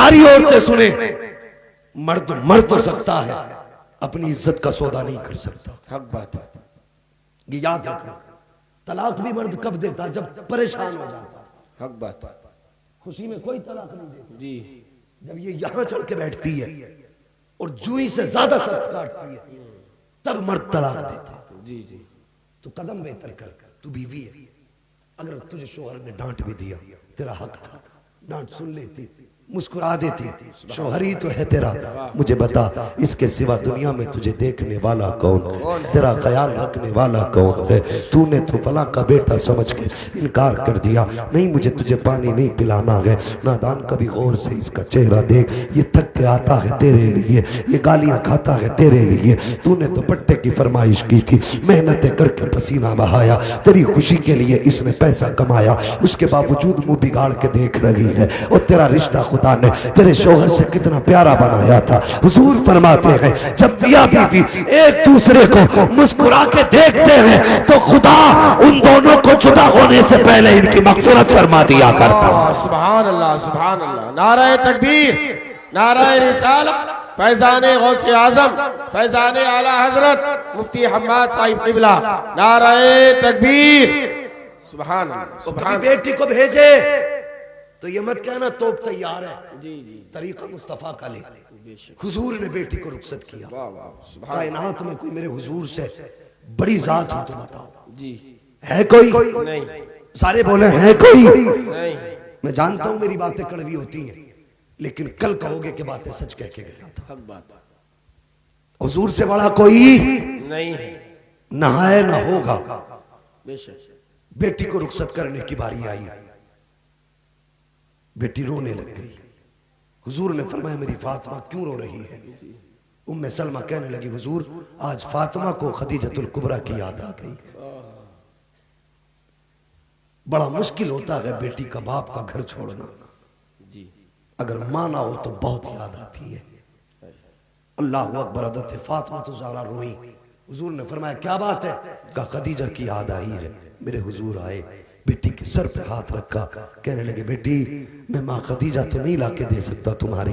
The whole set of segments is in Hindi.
सारी औरतें सुने, मर्द मर तो सकता है, अपनी इज्जत का सौदा नहीं कर सकता। हक बात है, ये याद रखना। तलाक भी मर्द कब देता? जब परेशान हो जाता। हक बात है। खुशी में कोई तलाक नहीं देता जी। जब ये यहां चढ़ के बैठती है और जूई से ज्यादा सख्त काटती है, तब मर्द तलाक देता। जी जी। तो कदम बेहतर कर, तू बीवी है, अगर तुझे शोहर ने डांट भी दिया, तेरा हक था, डांट सुन लेती, मुस्कुरा देती, शोहर ही तो है तेरा, मुझे बता इसके सिवा दुनिया में तुझे देखने वाला कौन है, तेरा ख्याल रखने वाला कौन है। तूने तो फला का बेटा समझ के इनकार कर दिया, नहीं मुझे तुझे पानी नहीं पिलाना है। नादान कभी गौर से इसका चेहरा देख, ये थक के आता है तेरे लिए, ये गालियां खाता है तेरे लिए। तूने तो पट्टे की फरमाइश की थी, मेहनतें करके पसीना बहाया, तेरी खुशी के लिए इसने पैसा कमाया, उसके बावजूद मुंह बिगाड़ के देख रही है। और तेरा रिश्ता खुदा ने तेरे शोहर से कितना प्यारा बनाया था। हुजूर फरमाते हैं जब मियां बीवी एक दूसरे को मुस्कुरा के देखते हैं तो खुदा उन दोनों को जुदा होने से पहले इनकी मगफिरत फरमा दिया करता। सुभान अल्लाह, सुभान अल्लाह। नाराए तकबीर, नाराए रिसालत, फैजाने गौसे आजम, फैजाने आला हजरत मुफ्ती हम्माद साहिब क़िबला, नाराए तकबीर। सुभान अल्लाह। तो बेटी को भेजे तो ये मत कहना तोप तैयार है, जी जी, तरीका मुस्तफा का ले। हुजूर ने बेटी को रुखसत किया। कायनात में कोई मेरे हुजूर से बड़ी जात हो तो बताओ जी, है कोई? नहीं। सारे बोले है कोई? नहीं। मैं जानता हूं मेरी बातें कड़वी होती हैं, लेकिन कल कहोगे कि बातें सच कह के गया था। हक बात है। हुजूर से बड़ा कोई नहीं, ना है ना होगा। बेशक। बेटी को रुखसत करने की बारी आई, बेटी रोने लग गई। हुजूर ने फरमाया मेरी फातिमा क्यों रो रही है? उम्मे सलमा कहने लगी हुजूर आज फातिमा को खदीजतुल कुबरा की याद आ गई। बड़ा मुश्किल होता है बेटी का बाप का घर छोड़ना जी, अगर मां ना हो तो बहुत याद आती है। अल्लाह अकबर। हज़रत फातिमा तो ज़हरा रोई। हुजूर ने फरमाया क्या बात है? कहा खदीजा की याद आई है। मेरे हुजूर आए, बेटी के सर पे हाथ रखा, कहने लगे बेटी मैं माँ खदीजा तो नहीं लाके दे सकता तुम्हारी,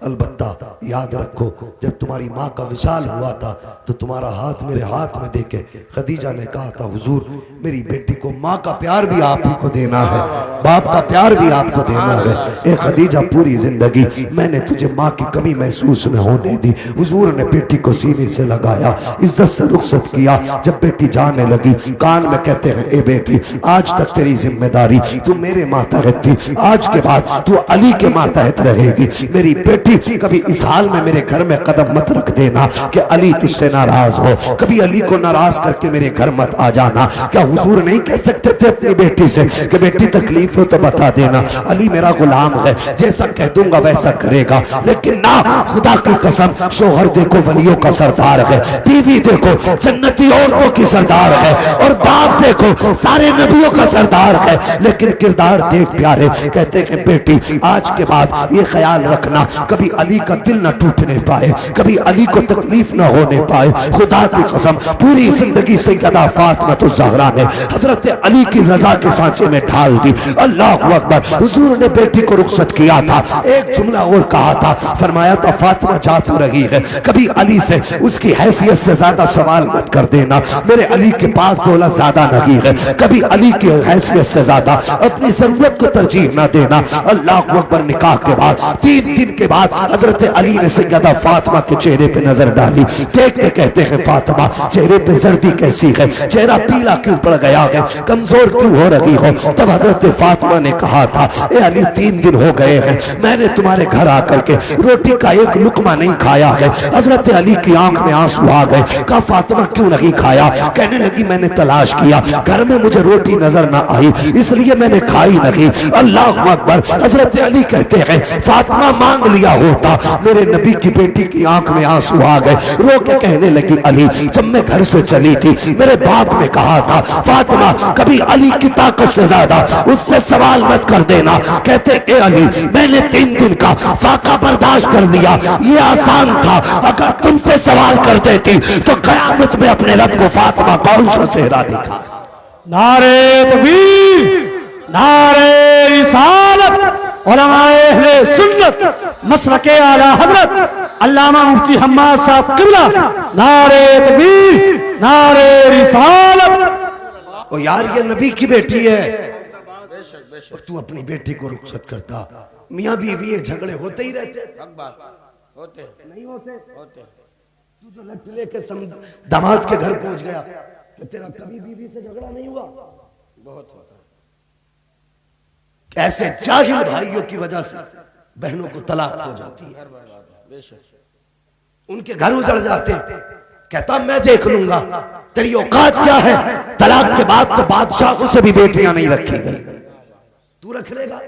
अलबत्ता याद रखो जब तुम्हारी माँ का विशाल हुआ था तो तुम्हारा हाथ मेरे हाथ में देके खदीजा ने कहा था हुजूर मेरी बेटी को माँ का प्यार भी आप ही को देना है, बाप का प्यार भी आपको देना है। ए खदीजा पूरी जिंदगी मैंने तुझे माँ की कमी महसूस न होने दी। हुजूर ने बेटी को सीने से लगाया, इज्जत से रुखसत किया। जब बेटी जाने लगी कान में कहते हैं ए बेटी आज तक तेरी जिम्मेदारी तू मेरे मातहत थी, आज के बाद तू अली के मातहत रहेगी। मेरी बेटी कभी इस हाल में मेरे घर में कदम मत रख देना कि अली तुझसे नाराज हो, कभी अली को नाराज करके मेरे घर मत आ जाना। क्या हुजूर नहीं कह सकते थे अपनी बेटी से कि बेटी तकलीफ हो तो बता देना, अली मेरा गुलाम है, जैसा कह दूंगा वैसा करेगा। लेकिन ना, खुदा की कसम शोहर देखो वलियों का सरदार है, बीवी देखो जन्नती औरतों की सरदार है, और बाप देखो सारे नबियों का सरदार है। लेकिन किरदार देख प्यारे, कहते हैं बेटी आज के बाद ये ख्याल रखना कभी अली का दिल न टूटने पाए, कभी अली को तकलीफ न होने पाए। खुदा की कसम पूरी जिंदगी सैयदा फातिमा तो ज़हरा ने हजरत अली की रजा के सांचे में ढाल दी। अल्लाह अकबर। हुजूर ने बेटी को रुखसत किया था, एक जुमला और कहा था, फरमाया था फातिमा जा तो रही है, कभी अली से उसकी हैसियत से ज्यादा सवाल मत कर देना, मेरे अली के पास दौलत ज्यादा नहीं है, कभी अली की हैसियत से ज्यादा अपनी जरूरत को तरजीह न देना। अल्लाह अकबर। निकाह के बाद 3 दिन के बाद हजरत अली ने सैयदा फातिमा के चेहरे पे नजर डाली, देख के कहते हैं फातिमा चेहरे पे जर्दी कैसी है, चेहरा पीला क्यों पड़ गया है, कमजोर क्यों हो रही हो? तब हजरत फातिमा ने कहा था ए अली 3 दिन हो गए हैं मैंने तुम्हारे घर आकर के रोटी का एक लुकमा नहीं खाया है। हजरत अली की आंख में आंसू आ गए। कहा फातिमा क्यों नहीं खाया? कहने लगी मैंने तलाश किया, घर में मुझे रोटी नजर ना आई इसलिए मैंने खाई नहीं। अल्लाह अकबर। हजरत अली कहते हैं फातिमा मांग लिया होता, मेरे नबी की बेटी की आंख में आंसू आ गए, रो के कहने लगी अली जब मैं घर से चली थी मेरे बाप ने कहा था फातिमा कभी अली की ताकत से ज्यादा उससे सवाल मत कर देना। कहते ए अली मैंने 3 दिन का फाका बर्दाश्त कर लिया, ये आसान था, अगर तुमसे सवाल कर देती तो कयामत में अपने रब को फातिमा कौन सा चेहरा दिखा। नारे तकबीर, नारे रिसालत, उलमाए अहले सुन्नत मसलके आला हजरत अल्लामा मुफ्ती हम्माद साहब किबला, नारे तकबीर, नारे रिसालत। ओ यार ये नबी की बेटी है और तू अपनी बेटी को रुखसत करता। मियाँ बीवी ये झगड़े होते ही रहते, होते नहीं होते? तू जो लट लेके दामाद के घर पहुंच गया, तो तेरा कभी बीवी से झगड़ा नहीं हुआ? बहुत होता है। ऐसे जाहिल भाइयों की वजह से बहनों को तलाक हो जाती है, उनके घर उजड़ जाते हैं। कहता मैं देख लूंगा, तेरी औकात क्या है? तलाक के बाद तो बादशाहों से भी बेटियां नहीं रखी गई, तू रख लेगा?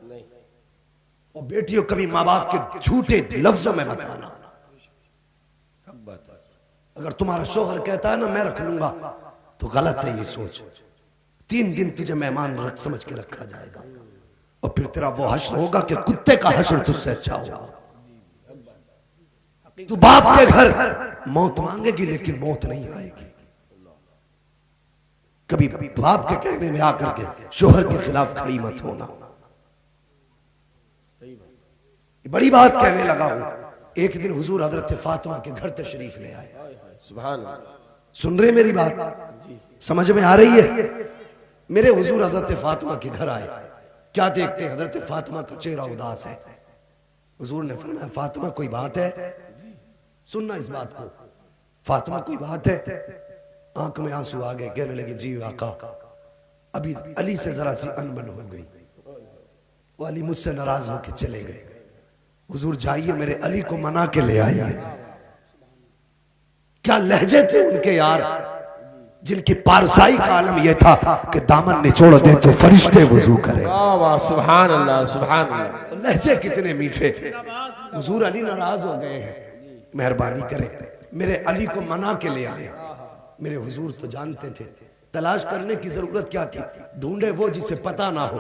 नहीं। और बेटियों कभी माँ बाप के झूठे लफ्जों में मत आना। अगर तुम्हारा शोहर कहता है ना मैं रख लूंगा, तो गलत है ये सोच। 3 दिन तुझे मेहमान समझ के रखा जाएगा और फिर तेरा वो हश्र होगा कि कुत्ते का हश्र तुझसे अच्छा होगा। तू बाप के घर मौत मांगेगी लेकिन मौत नहीं आएगी। कभी बाप के कहने में आकर के शोहर के खिलाफ खड़ी मत होना। बड़ी बात कहने लगा हूं। एक दिन हुजूर हजरत फातिमा के घर तशरीफ ले आए। सुभान अल्लाह। सुन रहे मेरी बात? समझ में आ रही है? मेरे हुजूर हजरत फातिमा के घर आए, क्या देखते हैं हजरत फातिमा का चेहरा उदास है। हुजूर ने फरमाया फातिमा कोई बात है? सुनना इस बात को। फातिमा कोई बात है? आंख में आंसू आ गए, कहने लगी जी आका, अभी अली से जरा सी अनबन हो गई, वो अली मुझसे नाराज होकर चले गए। हुजूर जाइए मेरे अली को मना के ले आइए। क्या लहजे थे उनके यार, जिनकी पारसाई का आलम यह था कि दामन निचोड़ दे तो फरिश्ते वजू करे। वाह वाह, सुभान अल्लाह, सुभान अल्लाह। लहजे कितने मीठे। हुजूर अली नाराज हो गए हैं, मेहरबानी करें मेरे अली को मना के ले आए। मेरे हुजूर तो जानते थे तलाश करने की जरूरत क्या थी, ढूंढे वो जिसे पता ना हो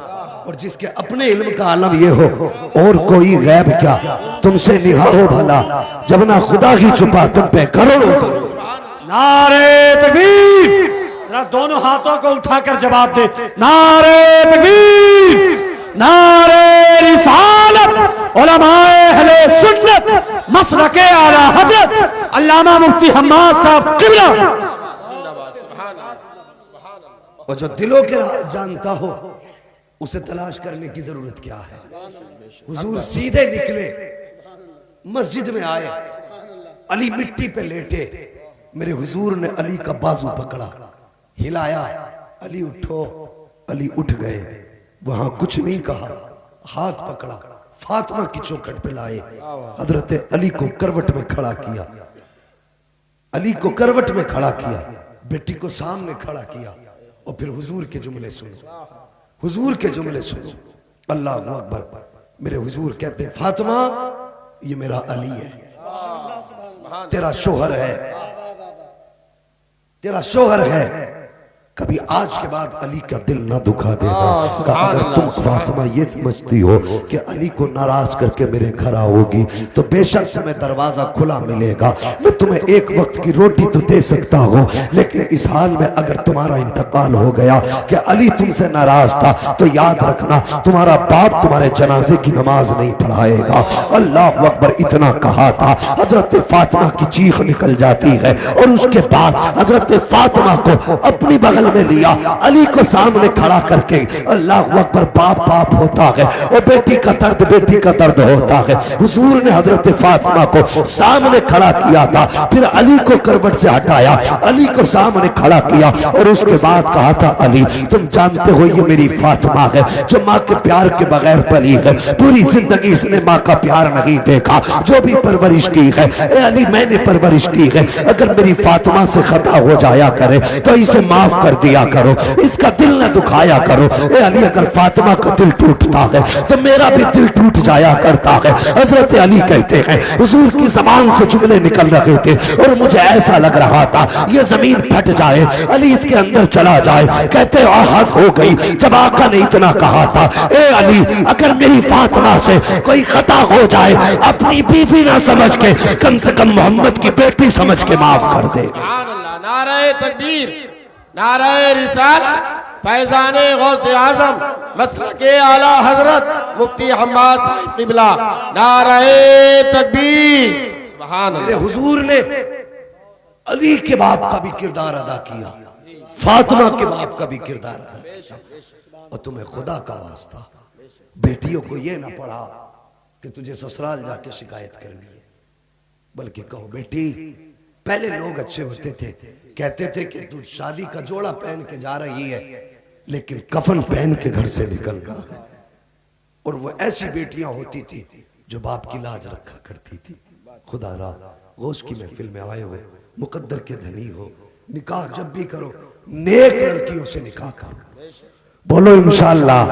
और जिसके अपने इल्म का आलम ये हो, और कोई गैब क्या तुमसे निहा हो भला, जब ना खुदा ही छुपा तुम पे करोड़ों करोड़। नारे तकबीर, जरा दोनों हाथों को उठाकर जवाब दे। नारे तकबीर, नारे रिसालत। उलमाए अहले सुन्नत मसलके आला हजरत अल्लामा मुफ्ती हम्माद साहब किबला। और जो दिलों के राज जानता हो उसे तलाश करने की जरूरत क्या है। हुजूर सीधे निकले, मस्जिद में आए, अली मिट्टी पे लेटे। मेरे हुजूर ने अली का बाजू पकड़ा, हिलाया, अली उठो। अली उठ गए, वहां कुछ नहीं कहा, हाथ पकड़ा, फातिमा की चौखट पे लाए, हजरत अली को करवट में खड़ा किया। अली को करवट में खड़ा किया, बेटी को सामने खड़ा किया और फिर हुजूर के जुमले सुनो, हुजूर के जुमले सुनो। अल्लाह अकबर। मेरे हुजूर कहते हैं फातिमा ये मेरा अली है, तेरा शोहर है, तेरा शोहर है। कभी आज के बाद अली का दिल ना दुखा देना। अगर तुम फातिमा ये समझती हो कि अली को नाराज करके मेरे घर आओगी तो बेशक तुम्हें दरवाजा खुला मिलेगा। मैं तुम्हें एक वक्त की रोटी तो दे सकता हूँ, लेकिन इस हाल में अगर तुम्हारा इंतकाल हो गया कि अली तुमसे नाराज था तो याद रखना तुम्हारा बाप तुम्हारे जनाजे की नमाज नहीं पढ़ाएगा। अल्लाह अकबर। इतना कहा था, हजरत फातिमा की चीख निकल जाती है और उसके बाद हजरत फातिमा को अपनी बगल में लिया, अली को सामने खड़ा करके। अल्लाह अकबर। बाप बाप होता है और बेटी का दर्द होता है। हुजूर ने हजरत फातिमा को सामने खड़ा किया था, फिर अली को करवट से हटाया, अली को सामने खड़ा किया और उसके बाद कहा था अली तुम जानते हो ये मेरी फातिमा है जो माँ के प्यार के बगैर पली है, पूरी जिंदगी इसने माँ का प्यार नहीं देखा, जो भी परवरिश की है ए अली मैंने परवरिश की है। अगर मेरी फातिमा से खता हो जाया करे तो इसे माफ कर दिया करो, इसका दिल न दुखाया करो। ए अली अगर फातिमा का दिल टूटता है तो मेरा भी दिल टूट जाया करता है। हजरत अली कहते हैं हुजूर की जबान से जुमले निकल रहे थे और मुझे ऐसा लग रहा था ये जमीन फट जाए, अली इसके अंदर चला जाए। कहते आहत हो गई जब आका ने इतना कहा था, ए अली अगर मेरी फातिमा से कोई खता हो जाए अपनी बीवी ना समझ के कम से कम मोहम्मद की बेटी समझ के माफ कर दे। नारे तकबीर, नारे रिसालत, फैजान गौसे आजम मसलके आला हजरत मुफ्ती हम्माद साहिब क़िबला। नारे तकबीर। सुभान मेरे अल्लाह। हुजूर ने अली के बाप का भी किरदार अदा किया, फातिमा के बाप का भी किरदार अदा किया। और तुम्हें खुदा का वास्ता बेटियों को यह ना पढ़ा कि तुझे ससुराल जाके शिकायत करनी है, बल्कि कहो बेटी, पहले लोग अच्छे होते थे, कहते थे कि तू शादी का जोड़ा पहन के जा रही है लेकिन कफन पहन के घर से निकल रहा है। और वो ऐसी बेटियां होती थी जो बाप की लाज रखा करती थी। खुदा रा गौस की महफिल में आए हो, मुकद्दर के धनी हो, निकाह जब भी करो नेक लड़कियों से निकाह करो। बोलो इंशाअल्लाह।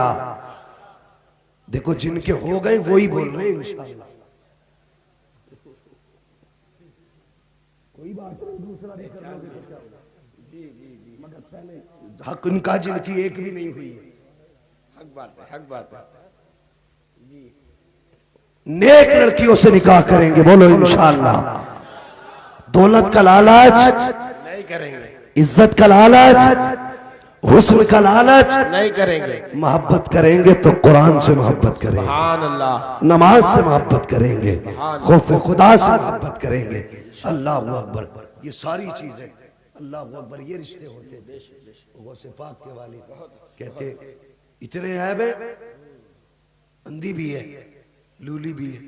देखो जिनके हो गए वही बोल रहे हैं इंशाअल्लाह। कोई बात नहीं, दूसरा भी कर लोगे तो क्या होगा? जी जी जी, मगर पहले हक निकाह जिनकी एक भी नहीं हुई है, हक बात है, हक बात है। नेक लड़कियों से निकाह करेंगे। बोलो इंशाअल्लाह। दौलत का लालच नहीं करेंगे, इज्जत का लालच, हुस्न का लालच नहीं करेंगे। मोहब्बत करेंगे तो कुरान से मोहब्बत करेंगे, सुभान अल्लाह। नमाज से मोहब्बत करेंगे, खौफ खुदा से मोहब्बत करेंगे। अल्लाह अकबर। ये सारी चीजें अल्लाह अकबर, ये रिश्ते होते हैं। गौसे पाक के वाले कहते इतने ऐब है, अंधी भी है, लूली भी है,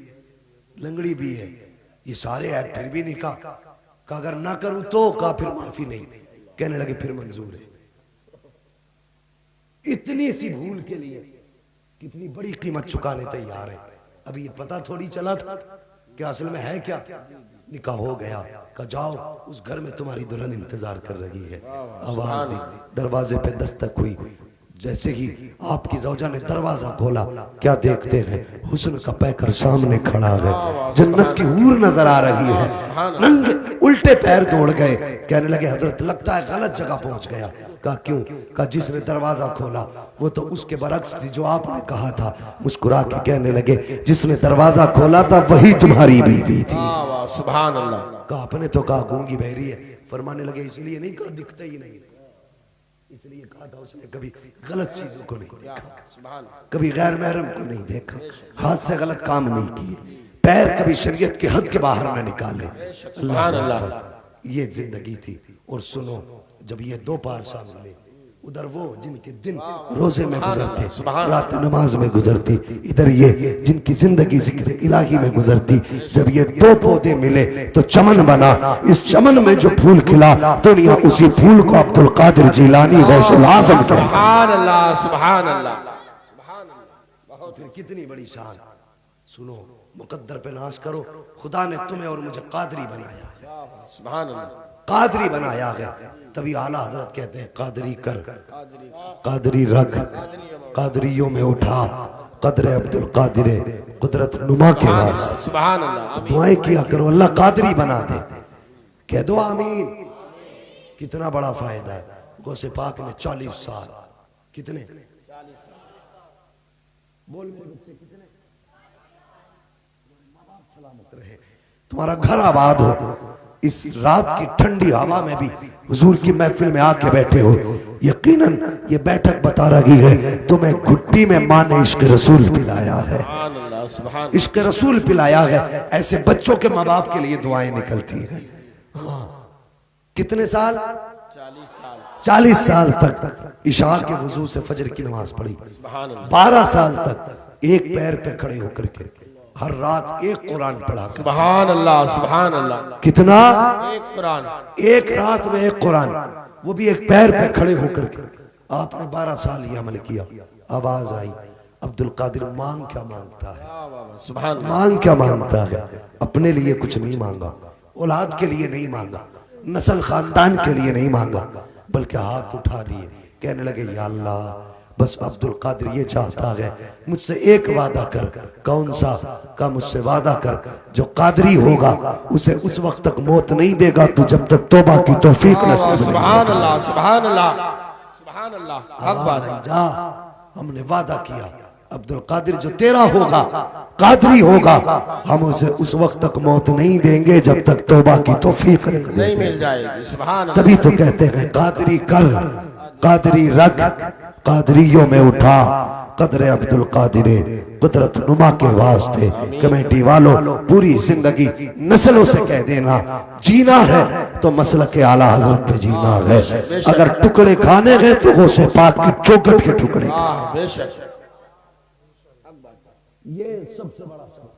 लंगड़ी भी है, ये सारे ऐब फिर भी नहीं कहा अगर ना करूं तो कहा फिर माफी नहीं, कहने लगे फिर मंजूर है। इतनी सी भूल के लिए कितनी बड़ी कीमत चुकाने तैयार है। अभी ये पता थोड़ी चला था कि असल में है क्या। निकाह हो गया, कहा जाओ उस घर में तुम्हारी दुल्हन इंतजार कर रही है। आवाज दी, दरवाजे पे दस्तक हुई। जैसे ही आपकी ज़ौजा ने दरवाजा खोला, क्या देखते हैं, हुस्न का पैकर सामने खड़ा है, जन्नत की हूर नजर आ रही है। नंगे उल्टे पैर दौड़ गए, कहने लगे हजरत लगता है गलत जगह पहुंच गया। कहा क्यों? कहा जिसने दरवाजा खोला वो तो उसके बरक्स थी जो आपने कहा था। मुस्कुरा के कहने लगे जिसने दरवाजा खोला था वही तुम्हारी बीवी थी। सुभान अल्लाह। कहा आपने तो कहा गूंगी बहरी है। फरमाने लगे इसलिए नहीं कहा दिखता ही नहीं, इसलिए कहा था उसने कभी गलत चीजों को नहीं देखा, कभी गैर महरम को नहीं देखा, हाथ से गलत काम नहीं किए, पैर कभी शरीयत के हद के बाहर न निकाले। अल्लाह, ये जिंदगी थी। और सुनो, जब ये दो पारसा मिले, उधर वो जिनके दिन रोजे में गुजरते, रात नमाज में गुजरती, इधर ये जिनकी जिंदगी जिक्र इलाही में गुजरती। जब ये दो पौधे मिले तो चमन बना। इस चमन में जो फूल खिला दुनिया उसी फूल को अब्दुल कादिर जिलानी गौसुल आजम कहते हैं। सुभान अल्लाह, सुभान अल्लाह। फिर कितनी बड़ी शान। सुनो, मुकद्दर पे नाश करो, खुदा ने तुम्हें और मुझे कादरी बनाया है। सुभान अल्लाह। कादरी बनाया गया, तभी आला हजरत कहते हैं कादरी कर, कादरी रख, कादरियों में उठा, कदरे अब्दुल कादिर कुदरत नुमा के वास्ते। सुभान अल्लाह। दुआएं किया करो, अल्लाह कादरी बना दे। कह दो आमीन। कितना बड़ा फायदा है। गौसे पाक ने 40 साल, कितने बोल मेरे बच्चे, कितने सलामत रहे, तुम्हारा घर आबाद हो। इस रात की ठंडी हवा में भी हुजूर की महफिल में आके बैठे हो। यकीनन ये बैठक बता रही है तुम्हें घुट्टी में मां ने इश्क रसूल पिलाया है, इश्क रसूल पिलाया है। ऐसे बच्चों के माँ बाप के लिए दुआएं निकलती हैं। हाँ, कितने साल? 40 साल तक इशा के वजू से फजर की नमाज पढ़ी। 12 साल तक एक पैर पे खड़े होकर के हर रात एक कुरान पढ़ा। सुभान अल्लाह, सुभान अल्लाह। कितना? एक कुरान, एक रात में एक कुरान, वो भी एक पैर पे खड़े होकर के। आपने 12 साल ये अमल किया। आवाज आई, अब्दुल कादिर मांग क्या मांगता है? सुभान। मांग क्या मांगता है? अपने लिए कुछ नहीं मांगा, औलाद के लिए नहीं मांगा, नस्ल खानदान के लिए नहीं मांगा, बल्कि हाथ उठा दिए, कहने लगे या अल्लाह, बस अब्दुल कादिर ये चाहता है मुझसे एक वादा कर। कौन सा? का मुझसे वादा कर जो कादरी होगा उसे उस वक्त तक मौत नहीं देगा तू जब तक तौबा की तौफीक नसीब नहीं। सुभान अल्लाह, सुभान अल्लाह, सुभान अल्लाह। हक बात है। जा, हमने वादा किया अब्दुल कादिर जो तेरा होगा, कादरी होगा, हम उसे उस वक्त तक मौत नहीं देंगे जब तक तौबा की तौफीक नहीं मिल जाएगी। सुभान। तभी तो कहते हैं कादरी कर, कादरी रग कादरियों में उठा, कदर अब्दुल कादिर कुदरत नुमा के वास्ते। कमेटी वालों पूरी जिंदगी नस्लों से कह देना, जीना है तो मसलक के आला हजरत पे जीना है। अगर टुकड़े खाने हैं तो वो से पाक की चौखट के टुकड़े। ये सबसे बड़ा सबक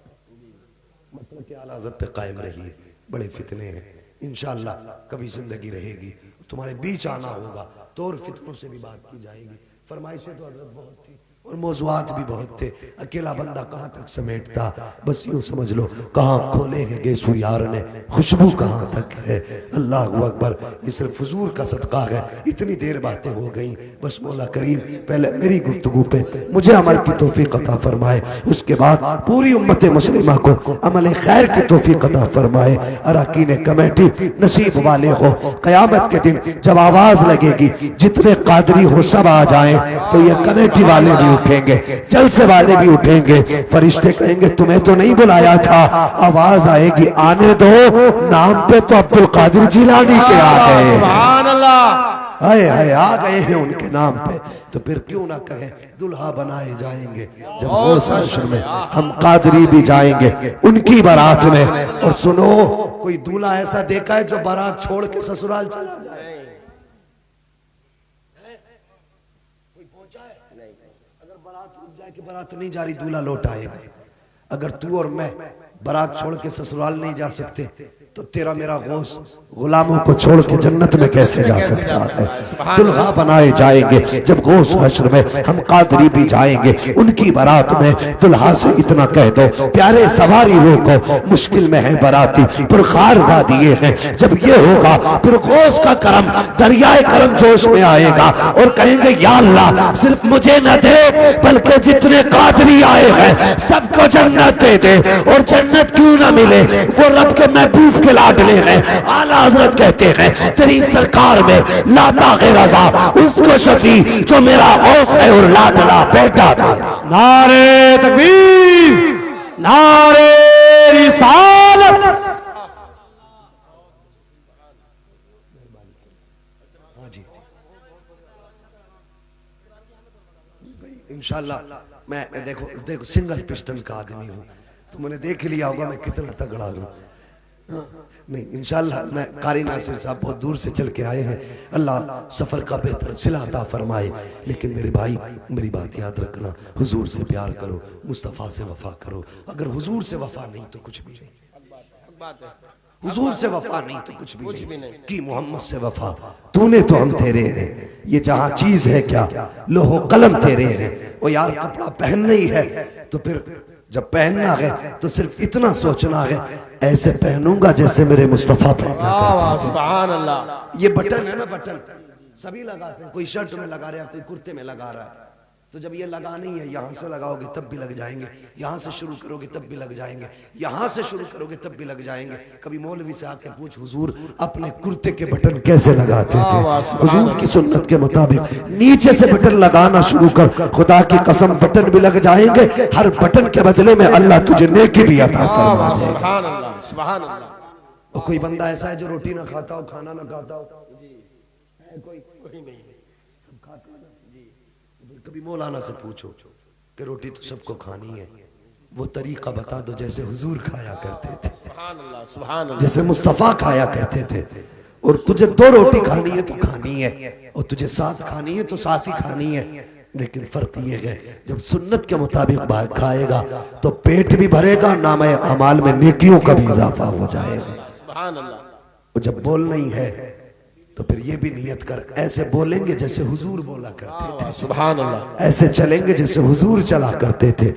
मसलक के आला हजरत पे कायम रहिए। बड़े फितने हैं, इंशाअल्लाह कभी जिंदगी रहेगी तुम्हारे बीच आना होगा तो और फितनों से भी बात की जाएगी। फरमाइशें तो हजरत बहुत थी और मौज़ूआत भी बहुत थे। अकेला बंदा कहाँ तक समेटता, बस यूं समझ लो कहाँ खोले हैं गेसू यार ने, खुशबू कहाँ तक है। अल्लाह अकबर, ये सिर्फ हुजूर का सदका है। इतनी देर बातें हो गई, बस मौला करीम पहले मेरी गुफ्तगू पे मुझे अमल की तौफीक अता फरमाए, उसके बाद पूरी उम्मत मुस्लिमा को अमल खैर की तौफीक अता फरमाए। अरकान कमेटी नसीब वाले हो, क़यामत के दिन जब आवाज लगेगी जितने कादरी हो सब आ जाएं, तो ये कमेटी वाले भी उठेंगे, जलसे वाले भी उठेंगे। फरिश्ते कहेंगे तुम्हें तो नहीं बुलाया था, आवाज आएगी आने दो, नाम पे तो अब्दुल कादिर जिलानी के आ गए। सुभान अल्लाह, हाय हाय आ गए हैं उनके नाम पे, तो फिर क्यों ना कहें दुल्हा बनाए जाएंगे। जब वो ससुर में हम कादरी भी जाएंगे उनकी बारात में। और सुनो, कोई दूल्हा ऐसा देखा है जो बारात छोड़ के ससुराल चला जाए? कि बारात नहीं जा रही, दूल्हा लौट आएगा। अगर तू और मैं बारात छोड़ के ससुराल नहीं जा सकते तो तेरा मेरा गौस गुलामों को छोड़ के जन्नत में कैसे जा सकता है। दुल्हा बनाए जाएंगे जब गौस हश्र में, हम कादरी भी जाएंगे उनकी बारात में। दुल्हा से इतना कह दो प्यारे सवारी रोको, मुश्किल में है बाराती, पुरखार वादिये हैं। जब ये होगा फिर गौस का करम, दरियाए करम जोश में आएगा और कहेंगे या अल्लाह सिर्फ मुझे न दे बल्कि जितने कादरी आए हैं सबको जन्नत दे दे। और जन्नत क्यों ना मिले, वो रब के महबूब के लाडले हैं। आला हजरत कहते हैं तेरी सरकार में लाता है रजा उसको शफी जो मेरा गौस है और लाडला बेटा था। नारे तकबीर, नारे रिसालत। हाँ जी, इंशाल्लाह मैं देखो सिंगल पिस्टन का आदमी हूँ, तुमने देख लिया होगा मैं कितना तगड़ा हूँ। नहीं इंशाल्लाह मैं कारी नासिर साहब बहुत दूर से चल के आए हैं, अल्लाह सफर का बेहतर सिला अता फरमाए। लेकिन मेरे भाई मेरी बात याद रखना, हुजूर से प्यार करो, मुस्तफ़ा से वफा करो। अगर हुजूर से वफा नहीं तो कुछ भी नहीं, हुजूर से वफा नहीं तो कुछ भी नहीं। कि मोहम्मद से वफा, तूने तो हम तेरे हैं, ये जहां चीज है क्या लोहो कलम तेरे हैं। ओ यार कपड़ा पहनना ही है तो फिर जब पहनना है तो सिर्फ इतना सोचना है ऐसे पहनूंगा जैसे मेरे मुस्तफा पहना। सुभान अल्लाह। ये बटन है ना, बटन सभी लगाते हैं, कोई शर्ट में लगा रहा है, कोई कुर्ते में लगा रहा है। तो जब ये लगानी है यहाँ से लगाओगे तब भी लग जाएंगे, यहाँ से शुरू करोगे तब भी लग जाएंगे, यहाँ से शुरू करोगे तब भी लग जाएंगे। कभी मौलवी से आके पूछ हुजूर अपने कुर्ते के बटन कैसे लगाते थे। हुजूर की सुन्नत के मुताबिक नीचे से बटन लगाना शुरू कर, खुदा की कसम बटन भी लग जाएंगे। हर बटन के बदले में अल्लाह तुझे नेकी भी अता फरमा देगा। सुभान अल्लाह, सुभान अल्लाह। और कोई बंदा ऐसा है जो रोटी ना खाता हो, खाना ना खाता हो? कोई नहीं, सब खाता है ना जी। कभी मौलाना से पूछो कि रोटी तो सबको खानी है, वो तरीका बता दो जैसे हुजूर खाया करते थे, सुभान अल्लाह, सुभान अल्लाह। जैसे मुस्तफा खाया करते थे। और तुझे 2 रोटी खानी है तो खानी है, और तुझे 7 खानी है तो 7 ही खानी है। लेकिन फर्क ये है जब सुन्नत के मुताबिक खाएगा तो पेट भी भरेगा, नामे अमाल में नेकियों का भी इजाफा हो जाएगा। सुभान अल्लाह। और जब बोलना ही है तो फिर ये भी नियत कर, ऐसे बोलेंगे जैसे हुजूर बोला करते थे, सुभान अल्लाह। ऐसे चलेंगे जैसे हुजूर चला करते थे,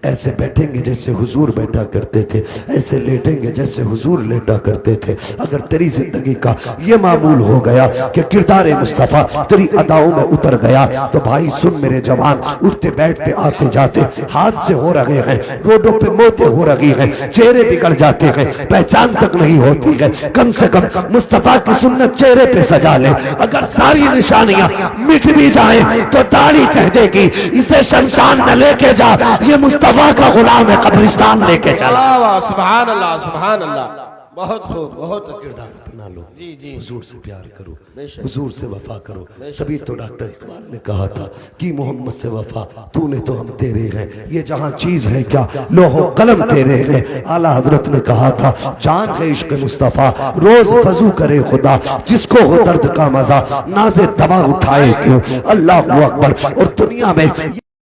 ऐसे बैठेंगे जैसे हुजूर बैठा करते थे, ऐसे लेटेंगे जैसे हुजूर लेटा करते थे। अगर तेरी जिंदगी का ये मामूल हो गया कि किरदार मुस्तफा तेरी अदाओं में उतर गया तो भाई सुन मेरे जवान, उठते बैठते आते जाते हादसे हो रहे हैं, रोडों पे मौतें हो रही हैं, चेहरे बिगड़ जाते हैं, पहचान तक नहीं होती है। कम से कम मुस्तफा की सुन्नत चेहरे पे सजा ले। अगर सारी निशानियां मिट भी जाए तो दाढ़ी कह देगी इसे शमशान में लेके जा, ये मुस्तफा का गुलाम है, कब्रिस्तान लेके चला। सुभान अल्लाह, सुभान अल्लाह। बहुत खूब, बहुत अच्छा। किरदार अपना लो, जी जी, हुजूर से प्यार करो, बेशक। हुजूर से वफा करो। बेशक। तभी तो डॉक्टर इकबाल ने कहा था कि मोहम्मद से वफा, तूने तो हम तेरे हैं, ये जहां चीज है क्या, लोहो कलम तेरे हैं। आला हजरत ने कहा था जान है इश्क मुस्तफा, रोज वजू करे खुदा, जिसको हो दर्द का मजा, नाज़े दवा उठाए क्यों। अल्लाह अकबर। और दुनिया में